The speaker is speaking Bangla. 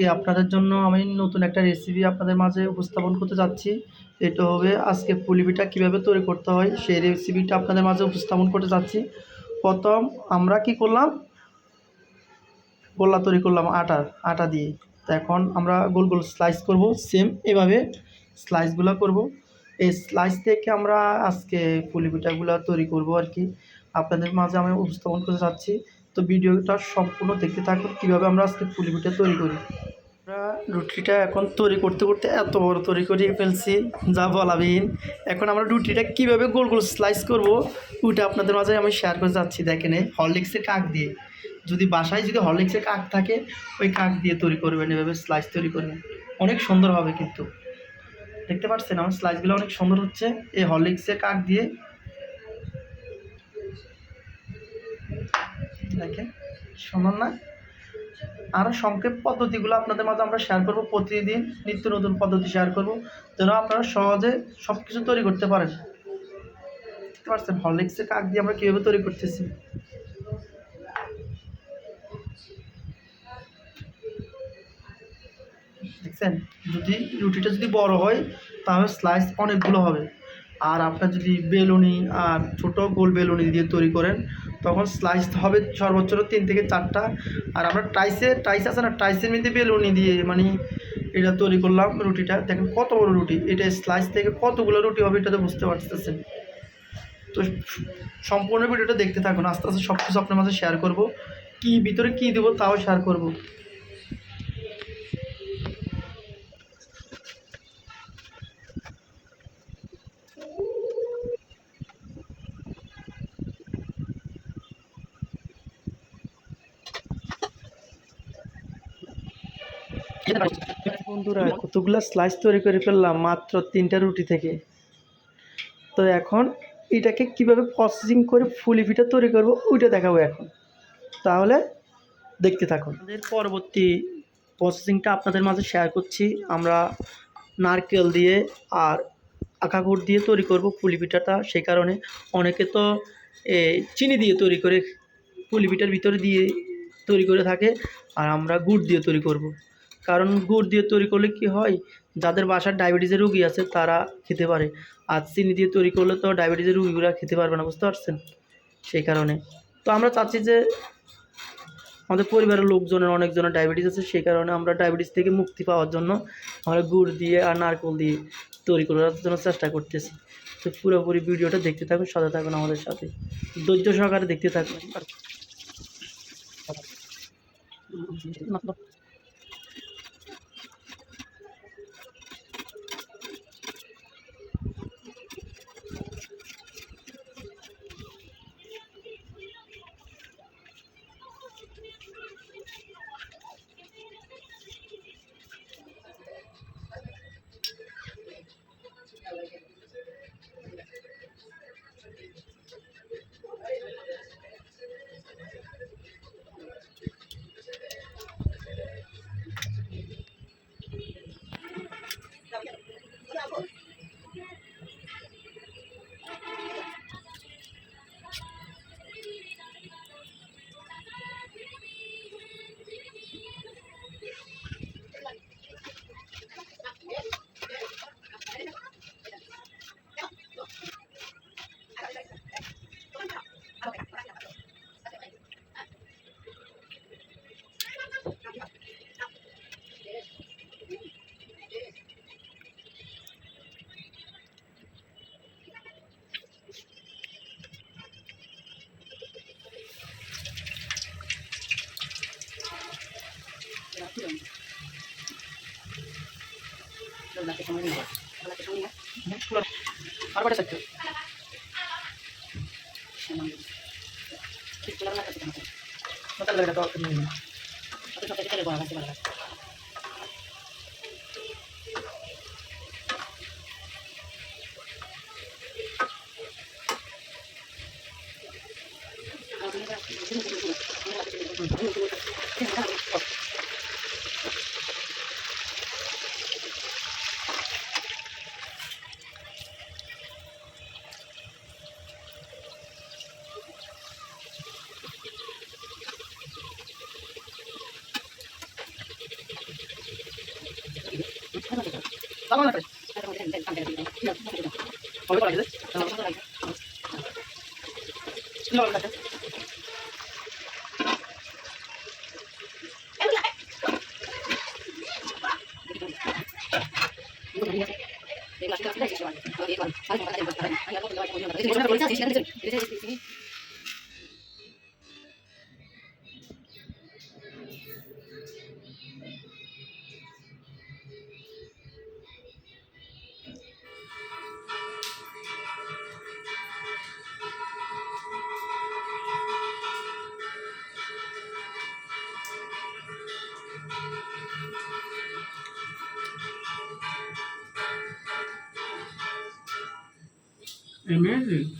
আজকে আপনাদের জন্য আমি নতুন একটা রেসিপি আপনাদের মাঝে উপস্থাপন করতে যাচ্ছি। এটা হবে আজকে পুলি পিঠা কীভাবে তৈরি করতে হয় সেই রেসিপিটা আপনাদের মাঝে উপস্থাপন করতে যাচ্ছি। প্রথম আমরা কি করলাম, গোল্লা তৈরি করলাম আটা দিয়ে। তো এখন আমরা গোল গোল স্লাইস করব, সেম এভাবে স্লাইসগুলো করব। এই স্লাইস থেকে আমরা আজকে পুলি পিঠাগুলো তৈরি করব আর কি, আপনাদের মাঝে আমি উপস্থাপন করতে চাচ্ছি। তো ভিডিওটা সম্পূর্ণ দেখতে থাকুন কীভাবে আমরা আজকে পুলি পিঠা তৈরি করি। আমরা রুটিটা এখন তৈরি করতে করতে এত বড় তৈরি করে ফেলছি যা বলাবিহীন। এখন আমরা রুটিটা কীভাবে গোল গোল স্লাইস করব ওইটা আপনাদের মাঝে আমি শেয়ার করে যাচ্ছি। দেখেন হরলিক্সের কাক দিয়ে, যদি বাসায় যদি হরলিক্সের কাক থাকে ওই কাক দিয়ে তৈরি করবেন, এভাবে স্লাইস তৈরি করবেন, অনেক সুন্দর হবে। কিন্তু দেখতে পাচ্ছেন আমার স্লাইসগুলো অনেক সুন্দর হচ্ছে এই হরলিক্সের কাক দিয়ে। দেখেন সুন্দর না? আরও সংক্ষেপ পদ্ধতিগুলো আপনাদের মাঝে আমরা শেয়ার করব, প্রতিদিন নিত্য নতুন পদ্ধতি শেয়ার করব যেন আপনারা সহজে সব কিছু তৈরি করতে পারেন। দেখতে পাচ্ছেন হরলিক্সের কাক দিয়ে আমরা কীভাবে তৈরি করতেছি। দেখছেন, যদি রুটিটা যদি বড় হয় তাহলে স্লাইস অনেকগুলো হবে। আর আপনার যদি বেলুনি আর ছোটো গোল বেলুনি দিয়ে তৈরি করেন তখন স্লাইস হবে সর্বোচ্চ 3 থেকে 4টা। আর আমরা টাইস আছে না, টাইসের মধ্যে বেলুনি দিয়ে মানে এটা তৈরি করলাম রুটিটা। দেখেন কত বড় রুটি, এটা স্লাইস থেকে কতগুলো রুটি হবে এটা তো বুঝতে পারতেছেন। তো সম্পূর্ণ ভিডিওটা দেখতে থাকুন, আস্তে আস্তে সব কিছু আপনার মাঝে শেয়ার করব, কী ভিতরে কী দেবো তাও শেয়ার করব। বন্ধুরা কতগুলো স্লাইস তৈরি করে ফেললাম মাত্র 3টা রুটি থেকে। তো এখন এটাকে কিভাবে প্রসেসিং করে ফুলি পিঠা তৈরি করব ওইটা দেখাবো এখন, তাহলে দেখতে থাকুন। আমাদের পরবর্তী প্রসেসিংটা আপনাদের মাঝে শেয়ার করছি। আমরা নারকেল দিয়ে আর আখা গুড় দিয়ে তৈরি করব পুলি পিঠাটা। সেই কারণে অনেকে তো চিনি দিয়ে তৈরি করে পুলি পিঠার ভিতরে দিয়ে তৈরি করে থাকে, আর আমরা গুড় দিয়ে তৈরি করব। কারণ গুড় দিয়ে তৈরি করলে কি হয়, যাদের বাসার ডায়াবেটিসের রুগী আছে তারা খেতে পারে, আর চিনি দিয়ে তৈরি করলে তো ডায়াবেটিসের রুগীগুলো খেতে পারবে না, বুঝতে পারছেন? সেই কারণে তো আমরা চাচ্ছি যে আমাদের পরিবারের লোকজনের অনেকজনের ডায়াবেটিস আছে, সেই কারণে আমরা ডায়াবেটিস থেকে মুক্তি পাওয়ার জন্য আমরা গুড় দিয়ে আর নারকেল দিয়ে তৈরি করার জন্য চেষ্টা করতেছি। তো পুরোপুরি ভিডিওটা দেখতে থাকুন, সাথে থাকুন আমাদের সাথে, ধৈর্য সহকারে দেখতে থাকুন। আর বাটা চাইতে মতো লাগে তো নিয়ে তো সব থেকে বড় আছে বড় Amazing.